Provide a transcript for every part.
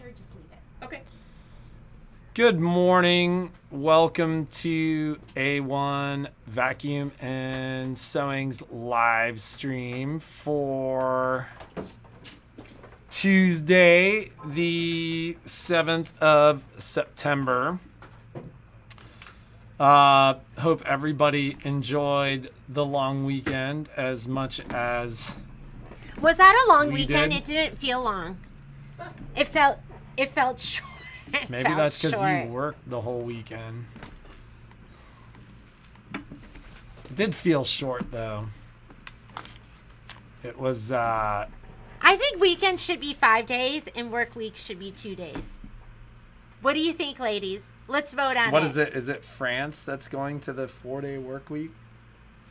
sure, just leave it. Okay. Good morning. Welcome to A1 Vacuum and Sewing's live stream for Tuesday, the 7th of September. Hope everybody enjoyed the long weekend as much as Was that a long weekend? did. It didn't feel long. It felt short. Maybe that's because you worked the whole weekend. It did feel short, though. It was, I think weekends should be 5 days and work weeks should be 2 days. What do you think, ladies? Let's vote on it. what is it? Is it France that's going to the 4-day work week?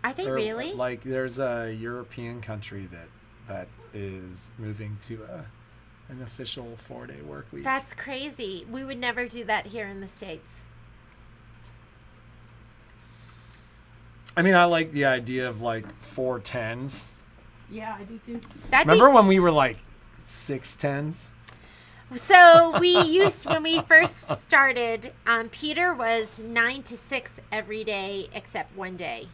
Are they Or, really? Like, there's a European country that is moving to an official 4-day work week. That's crazy. We would never do that here in the States. I mean, I like the idea of like 4 10s. Yeah, I do too. Remember when we were like 6 10s? So when we first started, Peter was 9 to 6 every day except one day.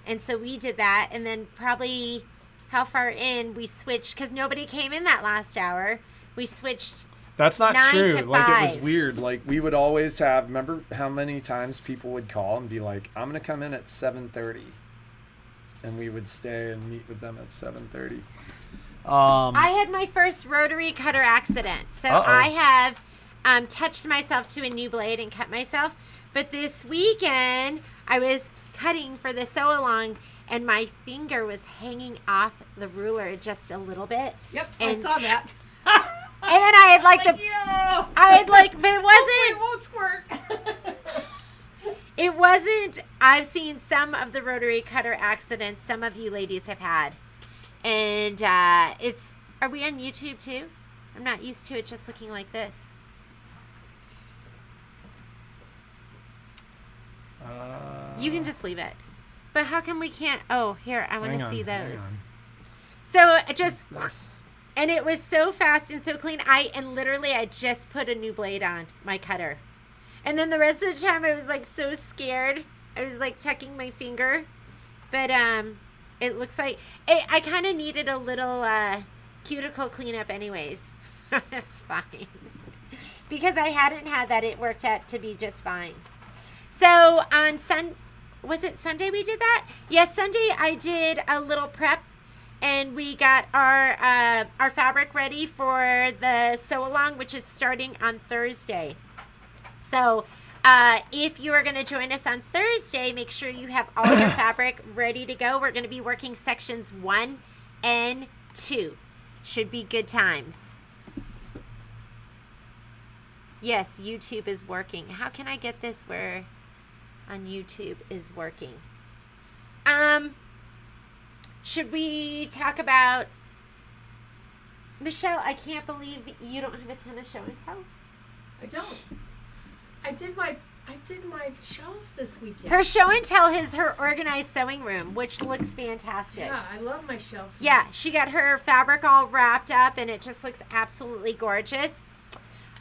And so we did that. And then probably how far in we switched, because nobody came in that last hour. We switched. That's not 9 true. to Like, it was 5. weird. Like, we would always have, remember how many times people would call and be like, I'm going to come in at 7:30. And we would stay and meet with them at 7:30. I had my first rotary cutter accident. So I have touched myself to a new blade and cut myself. But this weekend, I was cutting for the sew-along, and my finger was hanging off the ruler just a little bit. Yep, And I saw that. And then I had like but it wasn't. It won't squirt. It wasn't. I've seen some of the rotary cutter accidents some of you ladies have had. And are we on YouTube too? I'm not used to it just looking like this. You can just leave it. But how come we can't? Oh, here, I want to see those. So it just, and it was so fast and so clean. I just put a new blade on my cutter. And then the rest of the time I was like so scared. I was like tucking my finger. But it looks like I kind of needed a little cuticle cleanup anyways. So it's fine. Because I hadn't had that, it worked out to be just fine. So on was it Sunday we did that? Yes, Sunday I did a little prep. And we got our fabric ready for the sew-along, which is starting on Thursday. So if you are going to join us on Thursday, make sure you have all your fabric ready to go. We're going to be working sections 1 and 2. Should be good times. Yes, YouTube is working. How can I get this where on YouTube is working? Should we talk about Michelle? I can't believe you don't have a ton of show and tell. I don't. I did my shelves this weekend. Her show and tell is her organized sewing room, which looks fantastic. Yeah, I love my shelves. Yeah, she got her fabric all wrapped up, and it just looks absolutely gorgeous.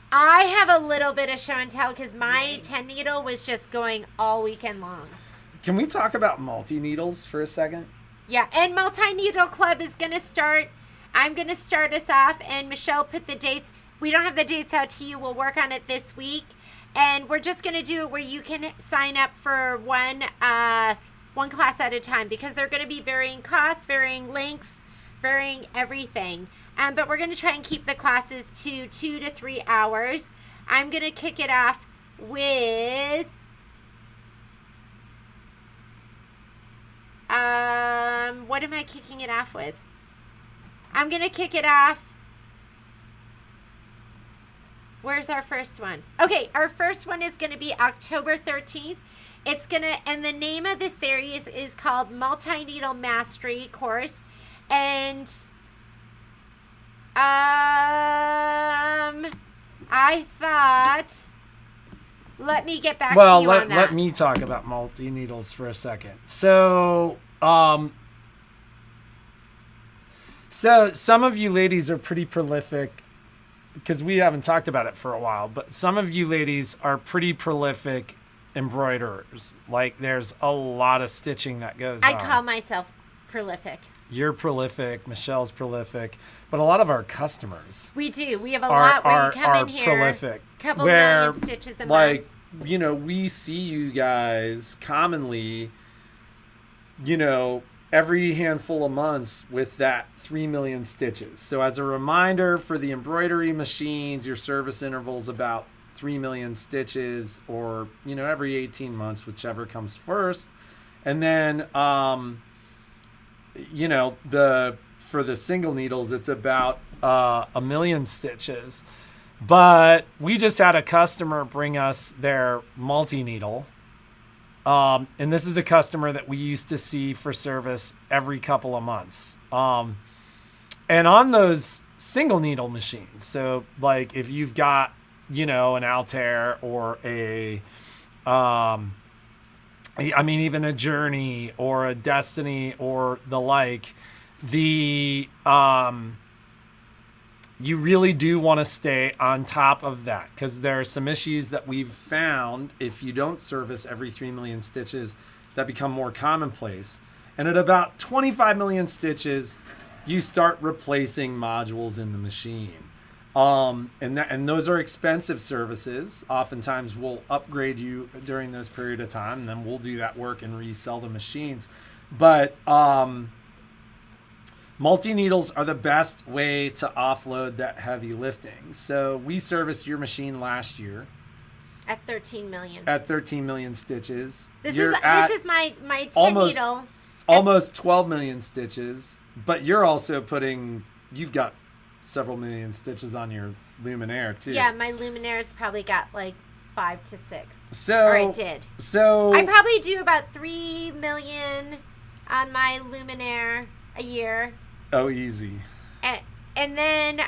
I have a little bit of show and tell because my 10 needle was just going all weekend long. Can we talk about multi-needles for a second? Yeah, and Multi-Needle Club is going to start. I'm going to start us off, and Michelle put the dates. We don't have the dates out to you. We'll work on it this week. And we're just going to do it where you can sign up for one class at a time because they're going to be varying costs, varying lengths, varying everything. But we're going to try and keep the classes to 2 to 3 hours. I'm going to kick it off with... what am I kicking it off with? I'm going to kick it off. Where's our first one? Okay, our first one is going to be October 13th. It's going to, and the name of the series is called Multi-Needle Mastery Course. And I thought, let me get back to you on that. Let me talk about multi-needles for a second. So some of you ladies are pretty prolific because we haven't talked about it for a while, but some of you ladies are pretty prolific embroiderers. Like, there's a lot of stitching that goes on. I call myself prolific. You're prolific. Michelle's prolific. But a lot of our customers We do. We have a lot where you come in here. Prolific. Couple where, million stitches a like, month. you know, we see you guys commonly, you know, every handful of months with that 3 million stitches. So as a reminder for the embroidery machines, your service interval's about 3 million stitches, or, you know, every 18 months, whichever comes first. And then, you know, for the single needles, it's about 1 million stitches. But we just had a customer bring us their multi-needle. And this is a customer that we used to see for service every couple of months. And on those single needle machines, so like if you've got, you know, an Altair or even a Journey or a Destiny or the like, you really do want to stay on top of that, because there are some issues that we've found if you don't service every 3 million stitches that become more commonplace. And at about 25 million stitches, you start replacing modules in the machine. And those are expensive services. Oftentimes we'll upgrade you during those period of time, and then we'll do that work and resell the machines. But multi-needles are the best way to offload that heavy lifting. So we serviced your machine last year. At 13 million. At 13 million stitches. This is my 10 needle. Almost 12 million stitches. But you've got several million stitches on your Luminaire too. Yeah, my Luminaire's probably got like 5 to 6. Or I did. So I probably do about 3 million on my Luminaire a year. Oh, easy. And then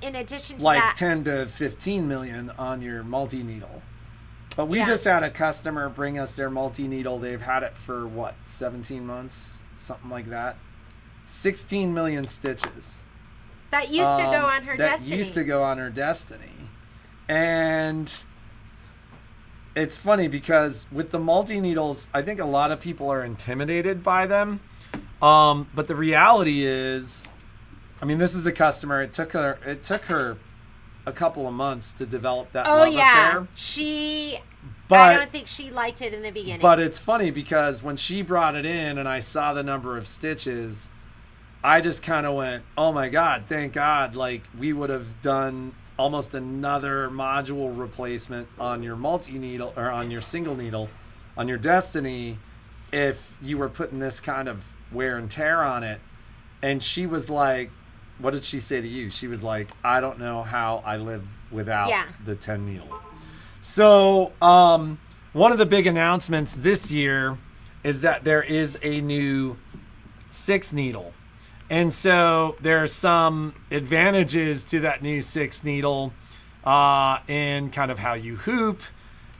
in addition to like that, 10 to 15 million on your multi-needle. But we just had a customer bring us their multi-needle. They've had it for 17 months, something like that. 16 million stitches. That used to go on her Destiny. That used to go on her Destiny. And it's funny because with the multi-needles, I think a lot of people are intimidated by them. But the reality is, I mean, this is a customer. It took her a couple of months to develop that love affair. I don't think she liked it in the beginning. But it's funny because when she brought it in and I saw the number of stitches, I just kind of went, oh my God, thank God. Like, we would have done almost another module replacement on your multi-needle or on your single needle, on your Destiny, if you were putting this kind of wear and tear on it. And she was like, what did she say to you? She was like, I don't know how I live without the 10 needle. So one of the big announcements this year is that there is a new 6 needle. And so there are some advantages to that new 6 needle in kind of how you hoop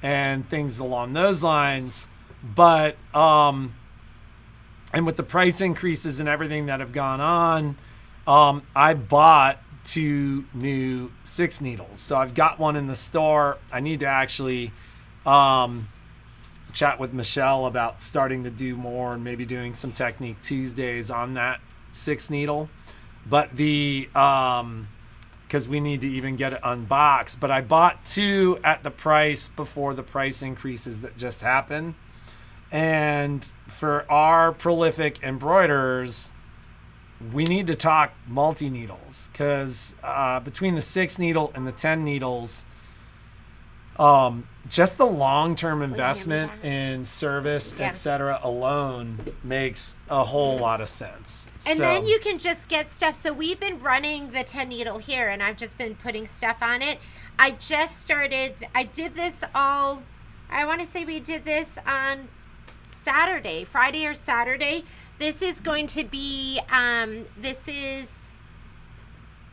and things along those lines. But and with the price increases and everything that have gone on, I bought 2 new 6 needles. So I've got one in the store. I need to actually chat with Michelle about starting to do more and maybe doing some Technique Tuesdays on that 6 needle. But because we need to even get it unboxed. But I bought 2 at the price before the price increases that just happened. And for our prolific embroiderers, we need to talk multi-needles, because between the 6 needle and the 10 needles, just the long-term investment in service, etc., alone makes a whole lot of sense. And then you can just get stuff. So we've been running the 10 needle here, and I've just been putting stuff on it. I did this all, I want to say we did this on Friday or Saturday. This is going to be, I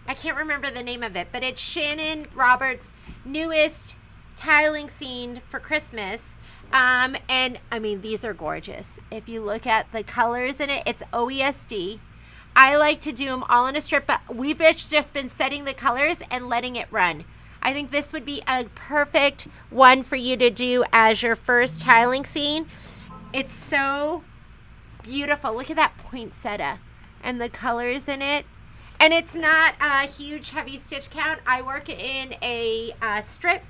can't remember the name of it, but it's Shannon Roberts' newest tiling scene for Christmas. And I mean, these are gorgeous. If you look at the colors in it, it's OESD. I like to do them all in a strip, but we've just been setting the colors and letting it run. I think this would be a perfect one for you to do as your first tiling scene. It's so beautiful. Look at that poinsettia and the colors in it. And it's not a huge heavy stitch count. I work in a strip,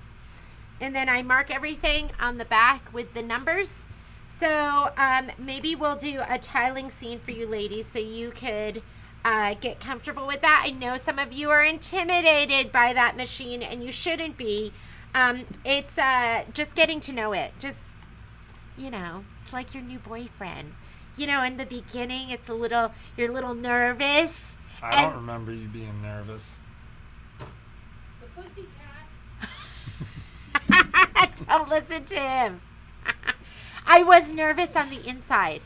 and then I mark everything on the back with the numbers. So maybe we'll do a tiling scene for you ladies so you could get comfortable with that. I know some of you are intimidated by that machine, and you shouldn't be. It's just getting to know it. Just, it's like your new boyfriend. In the beginning, you're a little nervous. I don't remember you being nervous. It's a pussycat. Don't listen to him. I was nervous on the inside.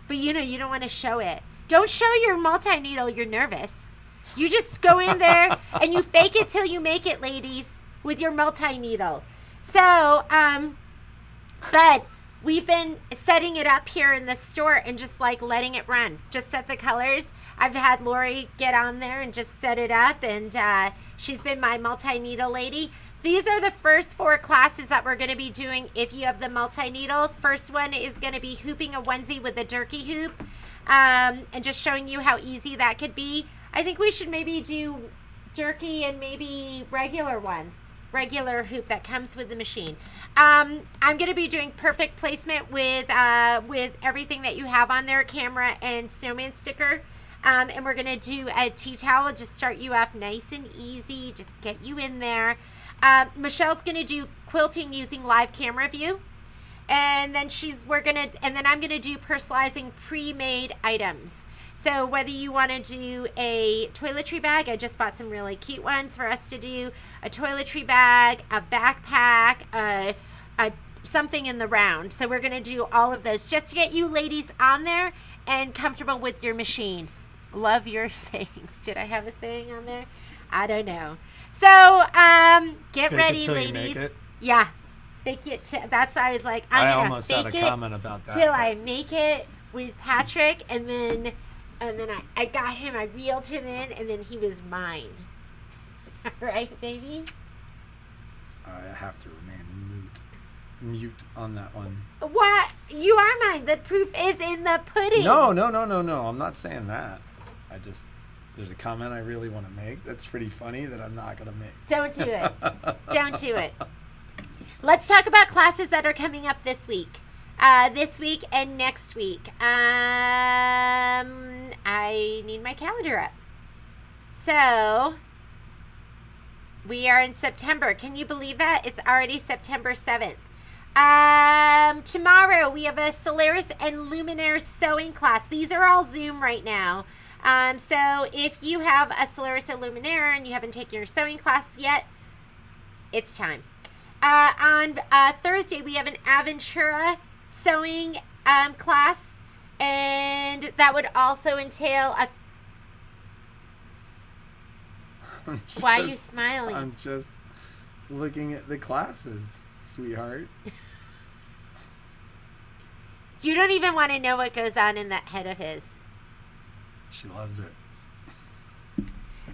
But you don't want to show it. Don't show your multi-needle you're nervous. You just go in there and you fake it till you make it, ladies, with your multi-needle. So, but we've been setting it up here in the store and just letting it run. Just set the colors. I've had Lori get on there and just set it up, and she's been my multi-needle lady. These are the first 4 classes that we're going to be doing if you have the multi-needle. First one is going to be hooping a onesie with a jerky hoop, and just showing you how easy that could be. I think we should maybe do jerky and maybe regular hoop that comes with the machine. I'm going to be doing perfect placement with everything that you have on there, camera and snowman sticker. And we're going to do a tea towel, just start you off nice and easy, just get you in there. Michelle's going to do quilting using live camera view. And then I'm going to do personalizing pre-made items. So whether you want to do a toiletry bag, I just bought some really cute ones for us to do, a toiletry bag, a backpack, something in the round. So we're going to do all of those just to get you ladies on there and comfortable with your machine. Love your sayings. Did I have a saying on there? I don't know. So get Fake ready, it till ladies. you make it. Yeah. Fake it. That's why I was like, I'm going to fake had a comment about that. till I make it with Patrick, and then I got him, I reeled him in, and then he was mine. Right, baby? I have to remain mute on that one. What? You are mine. The proof is in the pudding. No. I'm not saying that. There's a comment I really want to make that's pretty funny that I'm not going to make. Don't do it. Don't do it. Let's talk about classes that are coming up this week. This week and next week. I need my calendar up. So, we are in September. Can you believe that? It's already September 7th. Tomorrow, we have a Solaris and Luminaire sewing class. These are all Zoom right now. So, if you have a Solaris and Luminaire and you haven't taken your sewing class yet, it's time. On Thursday, we have an Aventura sewing class, and that would also entail a... Why are you smiling? I'm just looking at the classes, sweetheart. You don't even want to know what goes on in that head of his. She loves it.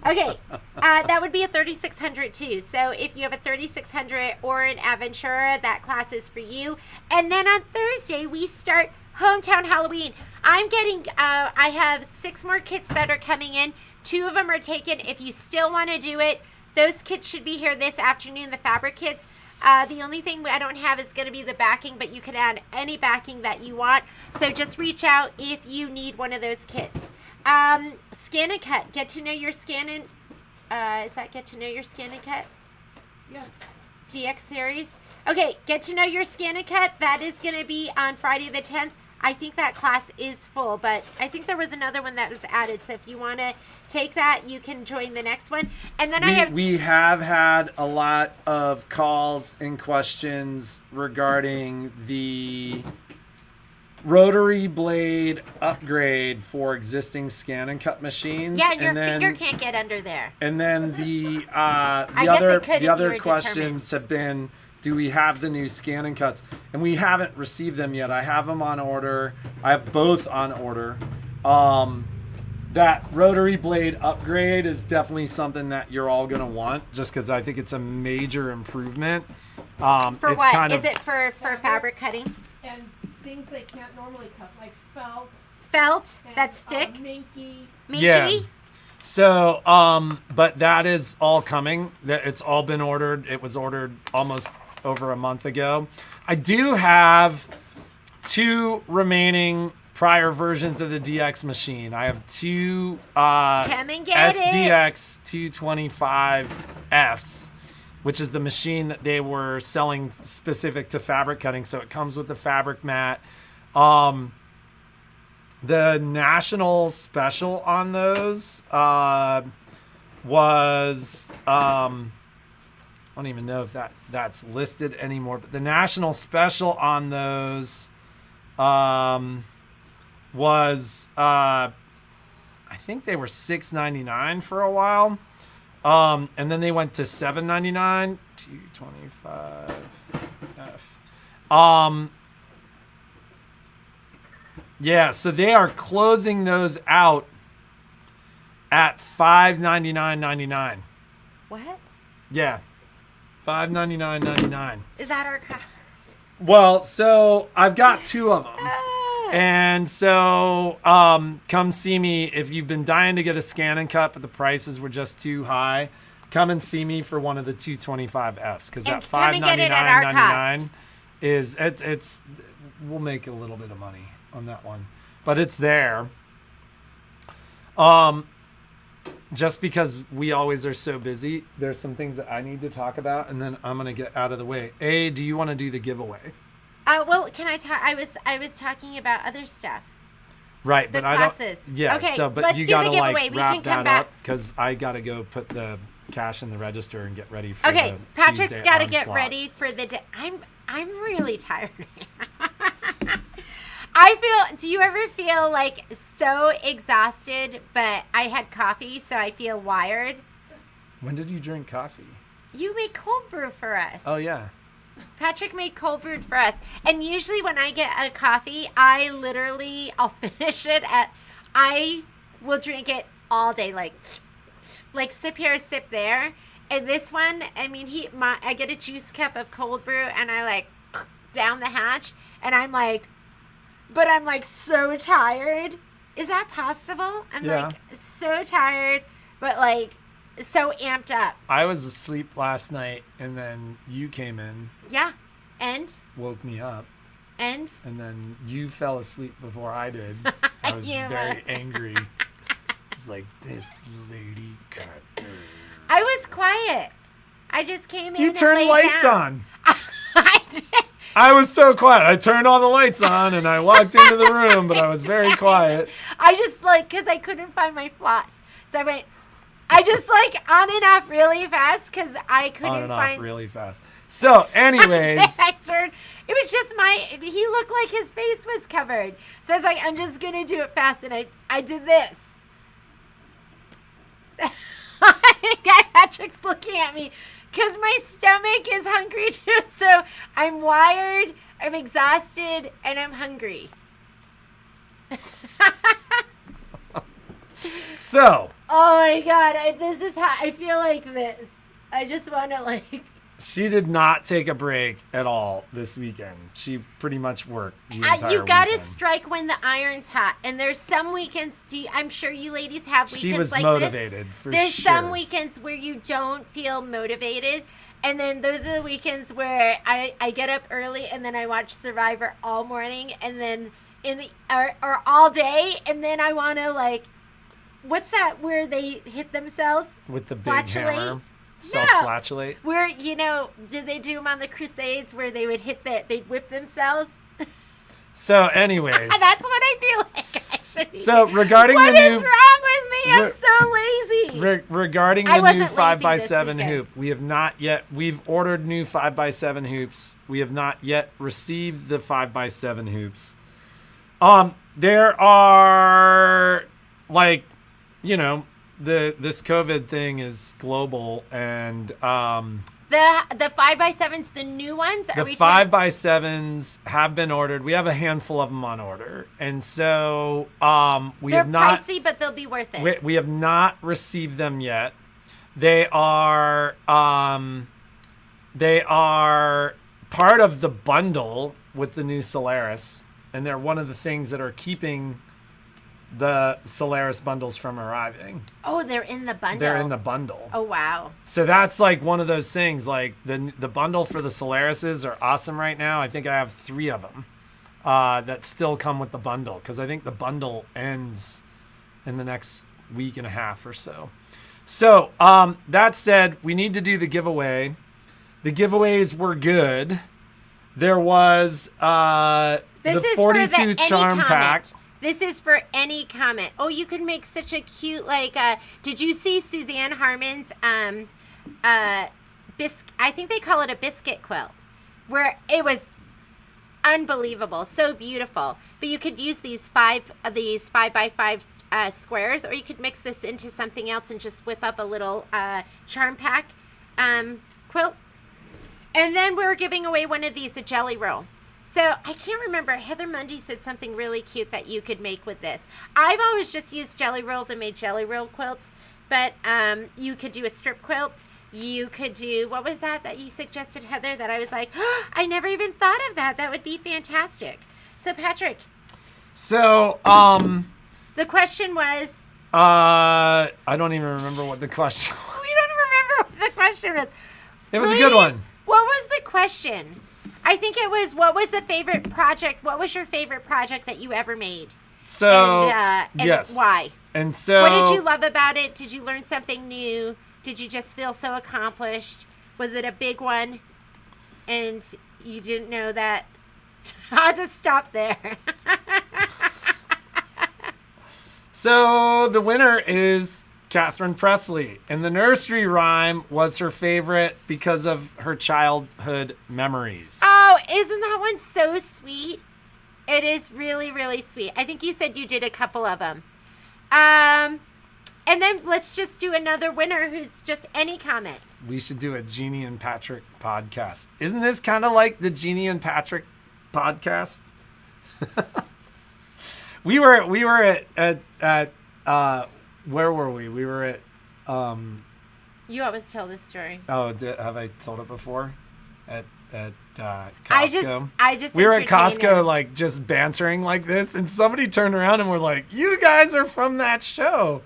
Okay, that would be a 3600 too. So if you have a 3600 or an Aventura, that class is for you. And then on Thursday, we start Hometown Halloween. I have 6 more kits that are coming in. 2 of them are taken. If you still want to do it, those kits should be here this afternoon, the fabric kits. The only thing I don't have is going to be the backing, but you can add any backing that you want. So just reach out if you need one of those kits. Scan and cut. Get to know your scan and is that get to know your scan and cut? Yeah. DX series. Okay, get to know your scan and cut. That is going to be on Friday the 10th. I think that class is full, but I think there was another one that was added. So if you want to take that, you can join the next one. And then we have had a lot of calls and questions regarding the rotary blade upgrade for existing scan and cut machines. Yeah, and your finger can't get under there. And then the other questions have been, do we have the new scan and cuts? And we haven't received them yet. I have them on order. I have both on order. that rotary blade upgrade is definitely something that you're all going to want, just because I think it's a major improvement. For it's what? kind Is of, it for fabric cutting? And things they can't normally cut, like felt. Felt? And, That stick? Minky. Minky? Yeah. So, but that is all coming. It's all been ordered. It was ordered almost over a month ago. I do have 2 remaining prior versions of the DX machine. I have 2 Come and get SDX 225Fs, which is the machine that they were selling specific to fabric cutting. So it comes with the fabric mat. The national special on those was I don't even know if that's listed anymore, but the national special on those was I think they were $6.99 for a while, and then they went to $7.99. 225F. Yeah, so they are closing those out at $599.99. What? Yeah, $599.99. Is that our cost? Well, so I've got 2 of them. Ah. And so come see me if you've been dying to get a scan and cut, but the prices were just too high. Come and see me for one of the 225Fs, because that come and get it at our cost. $599.99 is it's we'll make a little bit of money on that one, but it's there. Just because we always are so busy, there's some things that I need to talk about, and then I'm gonna get out of the way. Do you want to do the giveaway? Well, can I talk? I was talking about other stuff. Right, The but classes. I don't. Yeah, Okay, so but let's you do the gotta giveaway. like We wrap can come that back. up, because I gotta go put the cash in the register and get ready for Okay, the Patrick's Tuesday got to get onslaught. ready for the day. I'm really tired. I feel. Do you ever feel like so exhausted? But I had coffee, so I feel wired. When did you drink coffee? You made cold brew for us. Oh yeah. Patrick made cold brew for us, and usually when I get a coffee, I'll finish it I will drink it all day, like sip here, sip there. And this one, I mean, I get a juice cup of cold brew, and I like down the hatch, and I'm like so tired. Is that possible? I'm like so tired, but like so amped up. I was asleep last night, and then you came in. Yeah, and woke me up, and then you fell asleep before I did. I was very angry. It's like, this lady cut her. I was quiet. I just came in. You and turned laid lights down. on. I did. I was so quiet. I turned all the lights on and I walked into the room, but I was very quiet. I just because I couldn't find my floss, so I just on and off really fast because I couldn't On and find. off really fast. So, anyways. I turned. It was just he looked like his face was covered. So I was like, I'm just going to do it fast. And I did this. Guy Patrick's looking at me because my stomach is hungry too. So I'm wired, I'm exhausted, and I'm hungry. So. Oh my God. This is how I feel like this. I just want to She did not take a break at all this weekend. She pretty much worked the entire you got to weekend. strike when the iron's hot. And there's some weekends, I'm sure you ladies have weekends She was like motivated, this. for There's sure. some weekends where you don't feel motivated. And then those are the weekends where I get up early and then I watch Survivor all morning and then or all day. And then I want to what's that where they hit themselves? With the big Flatulate? hammer. Self-flatulate. Where, did they do them on the Crusades where they would they'd whip themselves? So, anyways. That's what I feel like I should be So, doing. regarding What the is new... wrong with me? I'm so lazy. Regarding I the new wasn't lazy 5x7 this weekend. hoop, we have not yet... We've ordered new 5x7 hoops. We have not yet received the 5x7 hoops. There are, this COVID thing is global, and The 5x7s, the new ones, are the 5x7s have been ordered. We have a handful of them on order, and so we They're have not. pricey, but they'll be worth it. We have not received them yet. They are part of the bundle with the new Solaris, and they're one of the things that are keeping the Solaris bundles from arriving. Oh, they're in the bundle. They're in the bundle. Oh, wow. So that's like one of those things. Like the bundle for the Solarises are awesome right now. I think I have 3 of them that still come with the bundle, because I think the bundle ends in the next week and a half or so. So that said, we need to do the giveaway. The giveaways were good. There was the 42 charm pack. This is for any comment. Oh, you could make such a cute, like, did you see Suzanne Harmon's, I think they call it a biscuit quilt, where it was unbelievable, so beautiful. But you could use these 5x5 squares, or you could mix this into something else and just whip up a little charm pack quilt. And then we're giving away one of these, a jelly roll. So I can't remember. Heather Mundy said something really cute that you could make with this. I've always just used jelly rolls and made jelly roll quilts, but you could do a strip quilt. You could do, what was that you suggested, Heather, that I was like, oh, I never even thought of that. That would be fantastic. So Patrick. So the question was. I don't even remember what the question was. We don't remember what the question was. It was a good one. What was the question? I think it was, what was the favorite project? What was your favorite project that you ever made? So, and yes. Why? And so, what did you love about it? Did you learn something new? Did you just feel so accomplished? Was it a big one? And you didn't know that? I'll just stop there. So the winner is Catherine Presley, and the nursery rhyme was her favorite because of her childhood memories. Oh, isn't that one so sweet? It is really, really sweet. I think you said you did a couple of them. And then let's just do another winner who's just any comment. We should do a Jeannie and Patrick podcast. Isn't this kind of like the Jeannie and Patrick podcast? we were at where were we? We were at. You always tell this story. Oh, have I told it before? At Costco. I just. We were at Costco, like just bantering like this, and somebody turned around and were like, "You guys are from that show."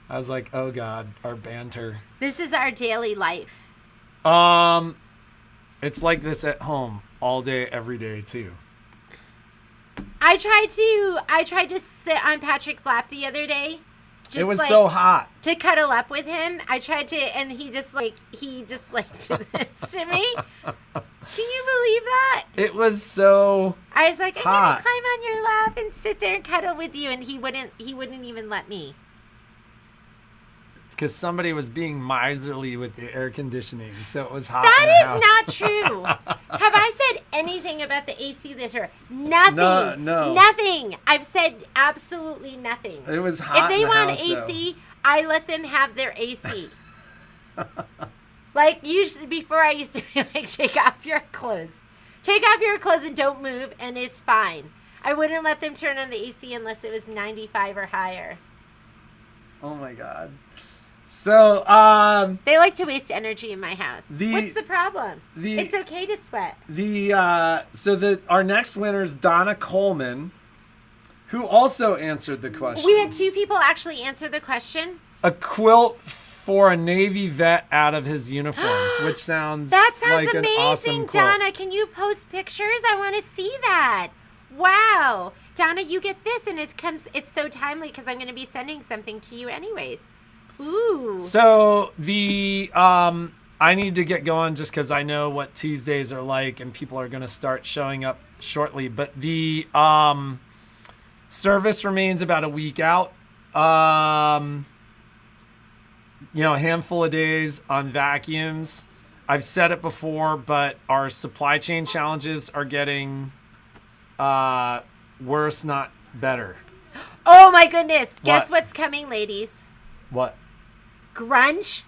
I was like, "Oh God, our banter." This is our daily life. It's like this at home all day, every day too. I tried to sit on Patrick's lap the other day. It was so hot. To cuddle up with him. I tried to, and he just did this to me. Can you believe that? It was so I was like, I'm hot. gonna climb on your lap and sit there and cuddle with you, and he wouldn't even let me. It's because somebody was being miserly with the air conditioning, so it was hot. That is not true. Have I said anything about the AC this year? Nothing. No. Nothing. I've said absolutely nothing. It was hot. If they in the want house, AC, though. I let them have their AC. Like usually before, I used to be like, take off your clothes and don't move, and it's fine. I wouldn't let them turn on the AC unless it was 95 or higher. Oh my God. So, they like to waste energy in my house. What's the problem? It's okay to sweat. Our next winner is Donna Coleman, who also answered the question. We had 2 people actually answer the question. A quilt for a Navy vet out of his uniforms, which sounds like amazing, an awesome quilt. Donna. Can you post pictures? I want to see that. Wow. Donna, you get this, and it's so timely because I'm going to be sending something to you anyways. Ooh. So I need to get going just because I know what Tuesdays are like, and people are going to start showing up shortly. But the service remains about a week out. A handful of days on vacuums. I've said it before, but our supply chain challenges are getting worse, not better. Oh my goodness! Guess what's coming, ladies? What? grunge.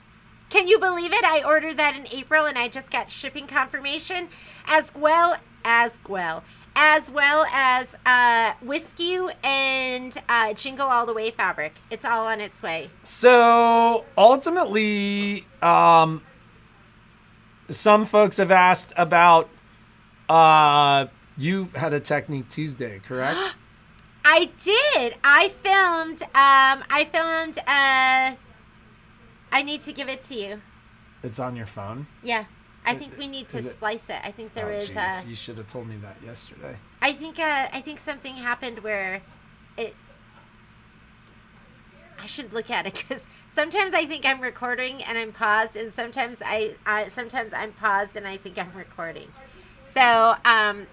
Can you believe it? I ordered that in April and I just got shipping confirmation, as well as Whiskey and Jingle All the Way fabric. It's all on its way. So ultimately, some folks have asked about, you had a Technique Tuesday, correct? I did. I filmed, I need to give it to you. It's on your phone? Yeah. I think we need to splice it. I think there is. You should have told me that yesterday. I think something happened where it. I should look at it because sometimes I think I'm recording and I'm paused, and sometimes sometimes I'm paused and I think I'm recording. So I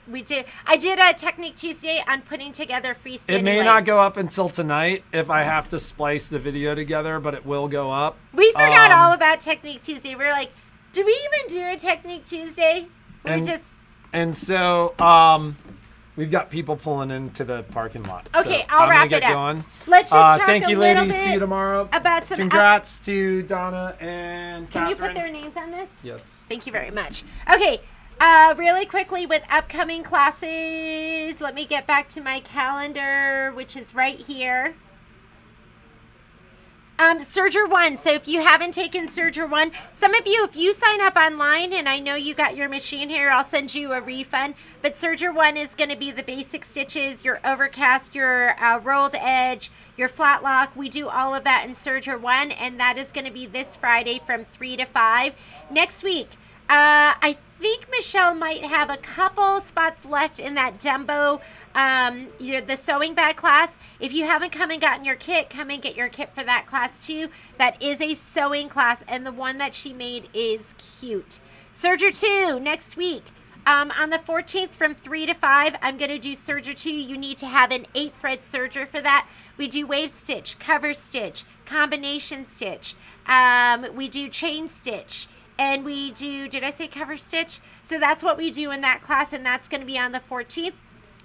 did a Technique Tuesday on putting together freestanding. It may legs. not go up until tonight if I have to splice the video together, but it will go up. We forgot all about Technique Tuesday. We're like, did we even do a Technique Tuesday? And so we've got people pulling into the parking lot. Okay, so I'll wrap get it up. Going. Let's just talk thank a you, little ladies. bit See you tomorrow. about some. Congrats to Donna and Can Catherine. you put their names on this? Yes. Thank you very much. Okay, really quickly with upcoming classes, let me get back to my calendar, which is right here. Serger 1. So if you haven't taken Serger 1, some of you, if you sign up online, and I know you got your machine here, I'll send you a refund. But Serger 1 is going to be the basic stitches, your overcast, your rolled edge, your flat lock. We do all of that in Serger 1, and that is going to be this Friday from 3 to 5. Next week, I think Michelle might have a couple spots left in that Dumbo, the sewing bag class. If you haven't come and gotten your kit, come and get your kit for that class too. That is a sewing class, and the one that she made is cute. Serger 2 next week. On the 14th from 3 to 5, I'm going to do Serger 2. You need to have an 8-thread serger for that. We do wave stitch, cover stitch, combination stitch. We do chain stitch. And we do, did I say cover stitch? So that's what we do in that class, and that's going to be on the 14th.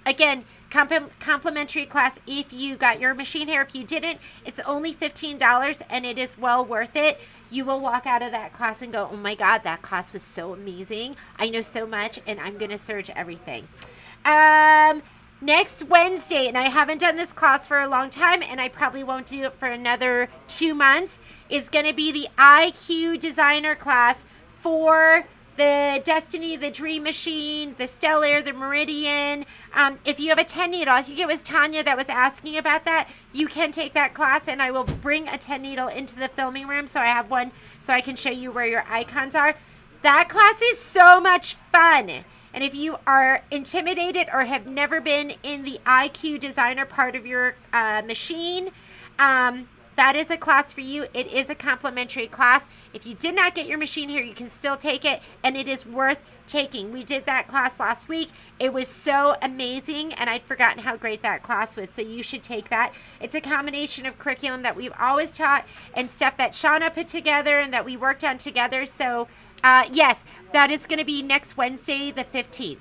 Again, complimentary class if you got your machine here. If you didn't, it's only $15, and it is well worth it. You will walk out of that class and go, oh my God, that class was so amazing. I know so much, and I'm going to serge everything. Next Wednesday, and I haven't done this class for a long time, and I probably won't do it for another 2 months, is going to be the IQ designer class for the Destiny, the Dream Machine, the Stellar, the Meridian. If you have a 10 needle, I think it was Tanya that was asking about that, you can take that class, and I will bring a 10 needle into the filming room so I have one so I can show you where your icons are. That class is so much fun. And if you are intimidated or have never been in the IQ designer part of your machine, that is a class for you. It is a complimentary class. If you did not get your machine here, you can still take it, and it is worth taking. We did that class last week. It was so amazing, and I'd forgotten how great that class was, so you should take that. It's a combination of curriculum that we've always taught and stuff that Shauna put together and that we worked on together. So, yes, that is going to be next Wednesday, the 15th.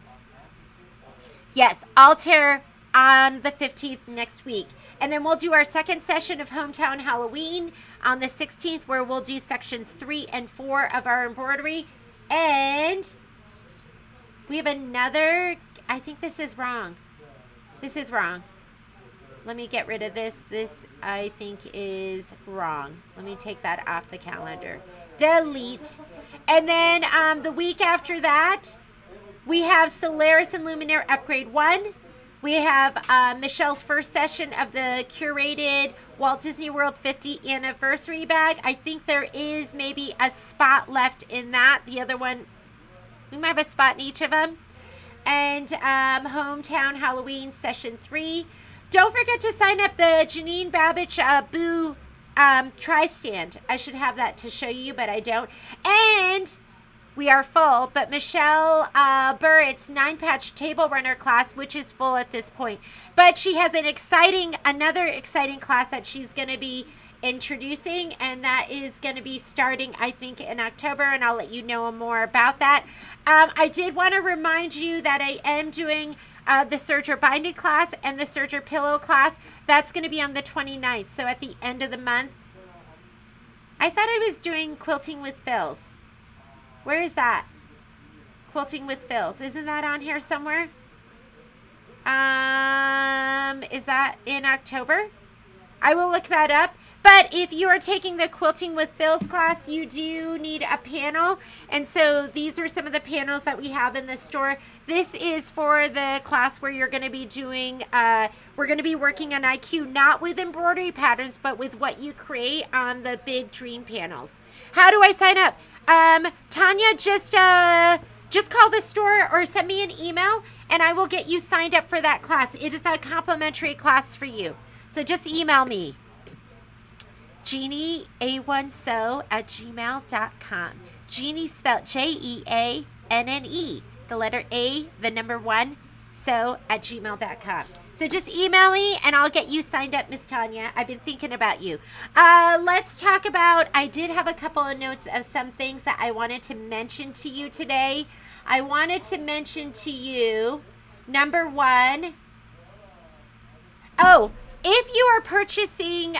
Yes, Altair on the 15th next week. And then we'll do our second session of Hometown Halloween on the 16th, where we'll do sections 3 and 4 of our embroidery. And we have another, I think this is wrong. This is wrong. Let me get rid of this. This, I think, is wrong. Let me take that off the calendar. Delete. And then the week after that, we have Solaris and Luminaire Upgrade 1. We have Michelle's first session of the curated Walt Disney World 50th anniversary bag. I think there is maybe a spot left in that. The other one, we might have a spot in each of them. And Hometown Halloween session 3. Don't forget to sign up the Janine Babbage Boo tri-stand. I should have that to show you, but I don't. And we are full, but Michelle Burritt's 9-patch table runner class, which is full at this point. But she has another exciting class that she's going to be introducing, and that is going to be starting, I think, in October, and I'll let you know more about that. I did want to remind you that I am doing the Serger binding class and the Serger pillow class. That's going to be on the 29th, so at the end of the month. I thought I was doing quilting with Phil's. Where is that? Quilting with Phil's. Isn't that on here somewhere? Is that in October? I will look that up. But if you are taking the Quilting with Phil's class, you do need a panel. And so these are some of the panels that we have in the store. This is for the class where you're going to be doing, we're going to be working on IQ, not with embroidery patterns, but with what you create on the big dream panels. How do I sign up? Tanya, just call the store or send me an email and I will get you signed up for that class. It is a complimentary class for you. So just email me. JeannieA1sew@gmail.com. Jeannie spelled Jeanne. The letter A, the number 1, sew@gmail.com. So just email me and I'll get you signed up, Miss Tanya. I've been thinking about you. Let's talk about, I did have a couple of notes of some things that I wanted to mention to you today. I wanted to mention to you, number 1, if you are purchasing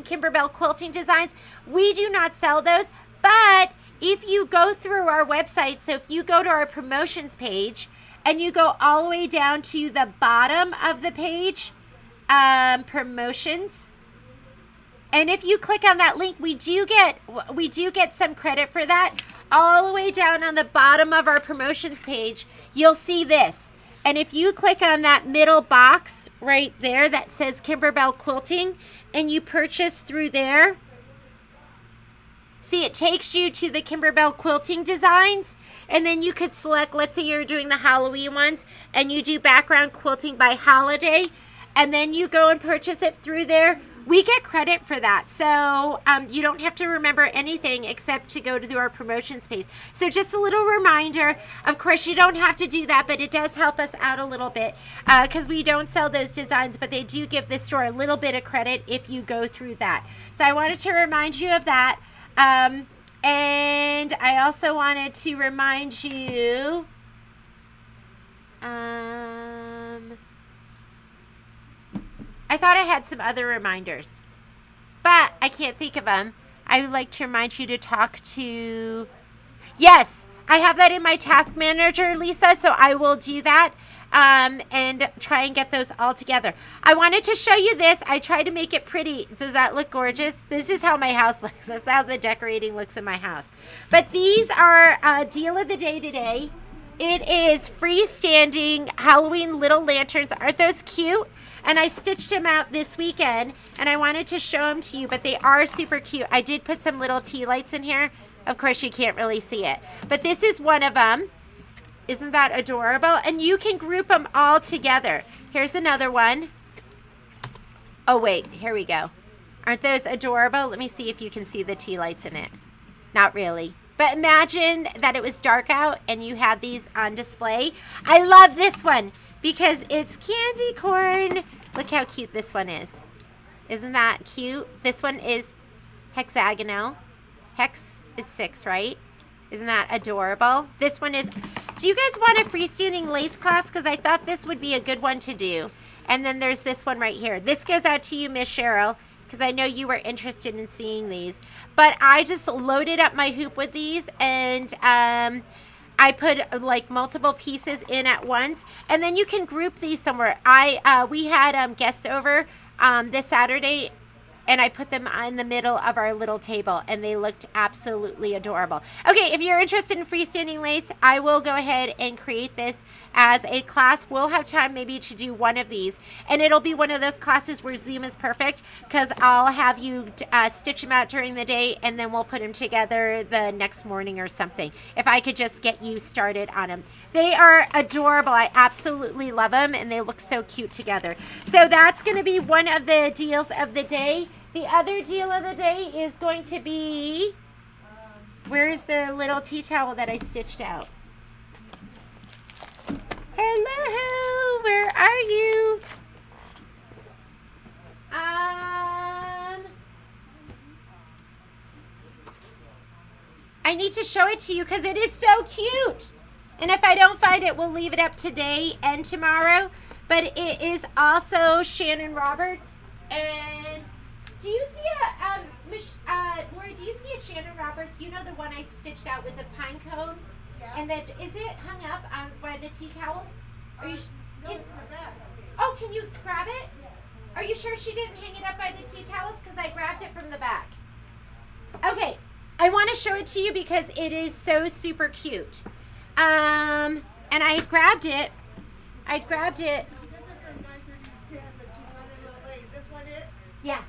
Kimberbell quilting designs, we do not sell those, but if you go through our website, so if you go to our promotions page and you go all the way down to the bottom of the page, promotions, and if you click on that link, we do get some credit for that. All the way down on the bottom of our promotions page, you'll see this. And if you click on that middle box right there that says Kimberbell Quilting and you purchase through there, see, it takes you to the Kimberbell Quilting designs, and then you could select, let's say you're doing the Halloween ones and you do background quilting by holiday, and then you go and purchase it through there. We get credit for that. So you don't have to remember anything except to go to our promotions page. So just a little reminder, of course, you don't have to do that, but it does help us out a little bit because we don't sell those designs, but they do give the store a little bit of credit if you go through that. So I wanted to remind you of that. And I also wanted to remind you, I thought I had some other reminders, but I can't think of them. I would like to remind you to talk to, yes, I have that in my task manager, Lisa, so I will do that and try and get those all together. I wanted to show you this. I tried to make it pretty. Does that look gorgeous? This is how my house looks. This is how the decorating looks in my house. But these are deal of the day today. It is freestanding Halloween little lanterns. Aren't those cute? And I stitched them out this weekend, and I wanted to show them to you, but they are super cute. I did put some little tea lights in here. Of course, you can't really see it. But this is one of them. Isn't that adorable? And you can group them all together. Here's another one. Oh, wait. Here we go. Aren't those adorable? Let me see if you can see the tea lights in it. Not really. But imagine that it was dark out, and you had these on display. I love this one because it's candy corn. Look how cute this one is. Isn't that cute? This one is hexagonal. Hex is 6, right? Isn't that adorable? This one is, do you guys want a freestanding lace class? Because I thought this would be a good one to do. And then there's this one right here. This goes out to you, Miss Cheryl, because I know you were interested in seeing these. But I just loaded up my hoop with these, and I put like multiple pieces in at once, and then you can group these somewhere. We had guests over this Saturday, and I put them in the middle of our little table, and they looked absolutely adorable. Okay, if you're interested in freestanding lace, I will go ahead and create this as a class. We'll have time maybe to do one of these, and it'll be one of those classes where Zoom is perfect, because I'll have you stitch them out during the day, and then we'll put them together the next morning or something, if I could just get you started on them. They are adorable. I absolutely love them, and they look so cute together. So that's going to be one of the deals of the day. The other deal of the day is going to be, where's the little tea towel that I stitched out? Hello, where are you? I need to show it to you because it is so cute. And if I don't find it, we'll leave it up today and tomorrow. But it is also Shannon Roberts. And do you see Laura, do you see a Shannon Roberts? You know the one I stitched out with the pine cone? Yeah. And that, is it hung up by the tea towels? Are you, No, it's in the back. oh, can you grab it? Are you sure she didn't hang it up by the tea towels? Because I grabbed it from the back. Okay, I want to show it to you because it is so super cute. And I grabbed it. She does it from 9:30 to 10, but she's running a little late. Is this one it? Yeah.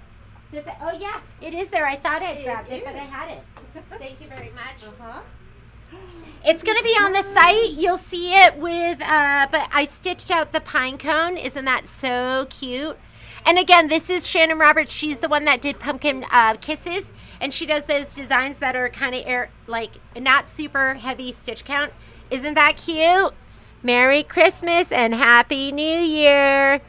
Does it, oh yeah, it is there. I thought I'd It grabbed it, but I is. had it. Thank you very much. Uh-huh. It's going to be on the site. You'll see it with, but I stitched out the pine cone. Isn't that so cute? And again, this is Shannon Roberts. She's the one that did Pumpkin Kisses. And she does those designs that are kind of like not super heavy stitch count. Isn't that cute? Merry Christmas and Happy New Year.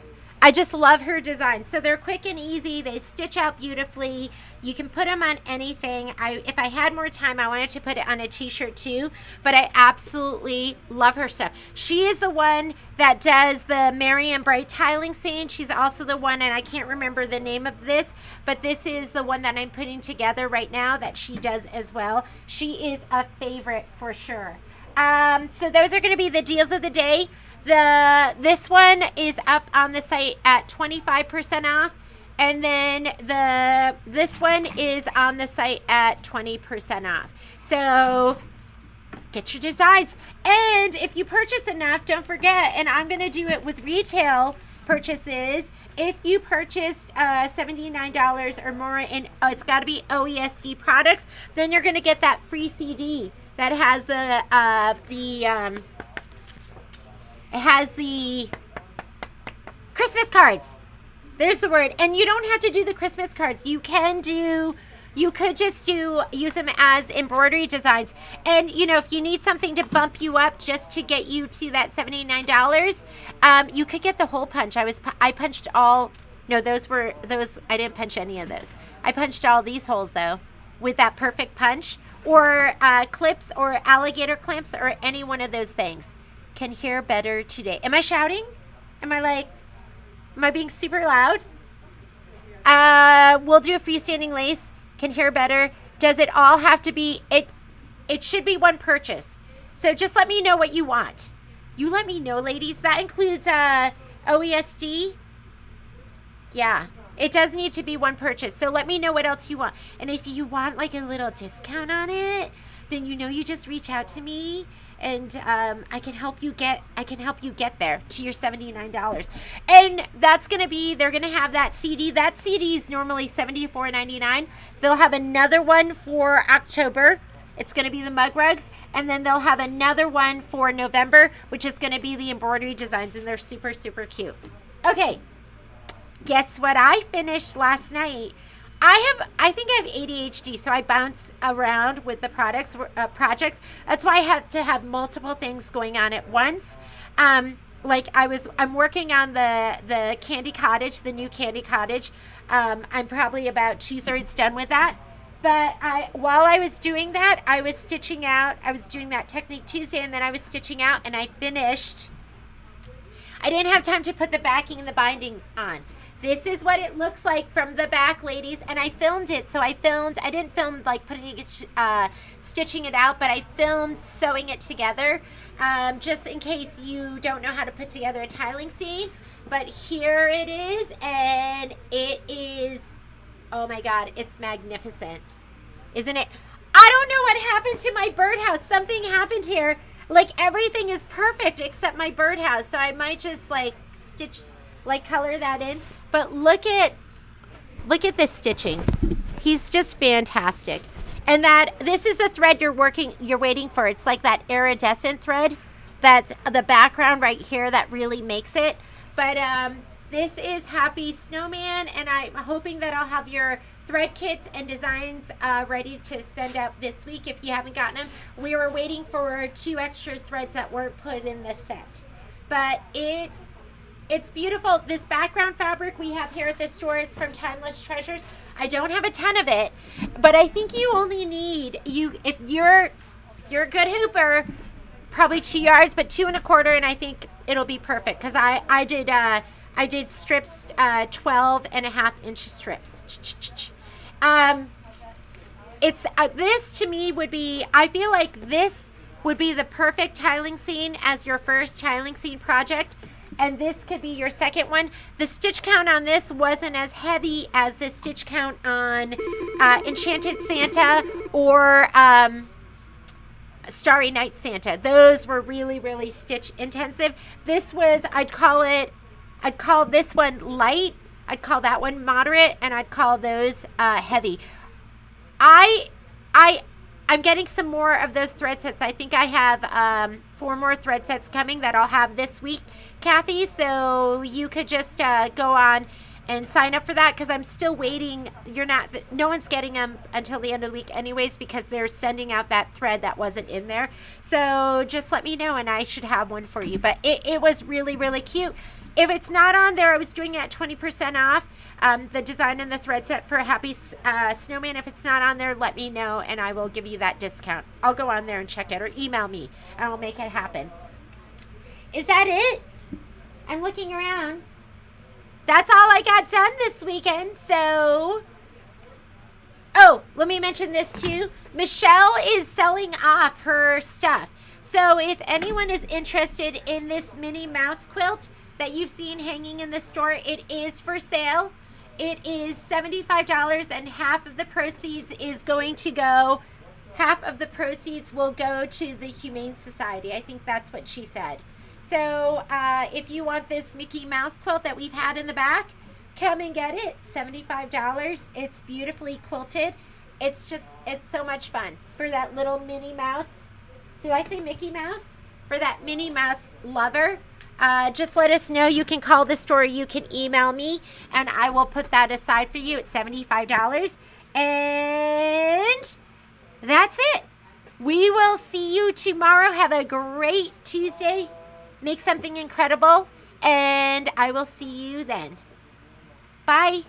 I just love her designs. So they're quick and easy. They stitch out beautifully. You can put them on anything. If I had more time, I wanted to put it on a t-shirt too, but I absolutely love her stuff. She is the one that does the Merry and Bright tiling scene. She's also the one, and I can't remember the name of this, but this is the one that I'm putting together right now that she does as well. She is a favorite for sure. So those are going to be the deals of the day. This one is up on the site at 25% off, and then this one is on the site at 20% off. So get your designs, and if you purchase enough, don't forget, and I'm going to do it with retail purchases. If you purchased $79 or more, and it's got to be OESD products, then you're going to get that free CD that has it has the Christmas cards. There's the word. And you don't have to do the Christmas cards. You could just use them as embroidery designs. And, you know, if you need something to bump you up just to get you to that $79, you could get the hole punch. I punched all, no, those, I didn't punch any of those. I punched all these holes, though, with that perfect punch. Or clips or alligator clamps or any one of those things. Can hear better today. Am I shouting? Am I being super loud? We'll do a freestanding lace. Can hear better. Does it all have to be, it should be one purchase. So just let me know what you want. You let me know, ladies. That includes OESD. Yeah. It does need to be one purchase. So let me know what else you want. And if you want like a little discount on it, then you just reach out to me, and I can help you get there to your $79. And that's gonna be, they're gonna have that CD. That CD is normally $74.99. They'll have another one for October. It's gonna be the mug rugs, and then they'll have another one for November, which is gonna be the embroidery designs, and they're super, super cute. Okay. Guess what I finished last night? I think I have ADHD, so I bounce around with the projects. That's why I have to have multiple things going on at once. I'm working on the Candy Cottage, the new Candy Cottage. I'm probably about 2/3 done with that. But while I was doing that, I was stitching out. I was doing that Technique Tuesday, and then I was stitching out, and I finished. I didn't have time to put the backing and the binding on. This is what it looks like from the back, ladies, and I filmed it. So I didn't film like stitching it out, but I filmed sewing it together, just in case you don't know how to put together a tiling scene. But here it is, and it is, oh my God, it's magnificent, isn't it? I don't know what happened to my birdhouse. Something happened here. Like everything is perfect except my birdhouse. So I might just color that in. But look at this stitching. He's just fantastic. And this is the thread you're waiting for. It's like that iridescent thread. That's the background right here that really makes it. But this is Happy Snowman, and I'm hoping that I'll have your thread kits and designs ready to send out this week if you haven't gotten them. We were waiting for 2 extra threads that weren't put in the set. But it's beautiful. This background fabric we have here at the store, it's from Timeless Treasures. I don't have a ton of it, but I think you only need, if you're a good hooper, probably 2 yards, but 2 1/4, and I think it'll be perfect because I did strips, 12.5-inch strips. it's this to me would be, I feel like this would be the perfect tiling scene as your first tiling scene project, and this could be your second one. The stitch count on this wasn't as heavy as the stitch count on Enchanted Santa or Starry Night Santa. Those were really, really stitch intensive. This was, I'd call this one light, I'd call that one moderate, and I'd call those heavy. I'm getting some more of those thread sets. I think I have 4 more thread sets coming that I'll have this week, Kathy. So you could just go on and sign up for that, because I'm still waiting. No one's getting them until the end of the week anyways, because they're sending out that thread that wasn't in there. So just let me know and I should have one for you. But it was really, really cute. If it's not on there, I was doing it at 20% off, the design and the thread set for Happy Snowman. If it's not on there, let me know and I will give you that discount. I'll go on there and check it, or email me and I'll make it happen. Is that it? I'm looking around. That's all I got done this weekend. So, oh, let me mention this too. Michelle is selling off her stuff. So if anyone is interested in this Minnie Mouse quilt that you've seen hanging in the store, it is for sale. It is $75, and half of the proceeds will go to the Humane Society. I think that's what she said. So if you want this Mickey Mouse quilt that we've had in the back, come and get it. $75. It's beautifully quilted. It's so much fun. For that little Minnie Mouse. Did I say Mickey Mouse? For that Minnie Mouse lover. Just let us know. You can call the store. You can email me, and I will put that aside for you at $75. And that's it. We will see you tomorrow. Have a great Tuesday. Make something incredible, and I will see you then. Bye.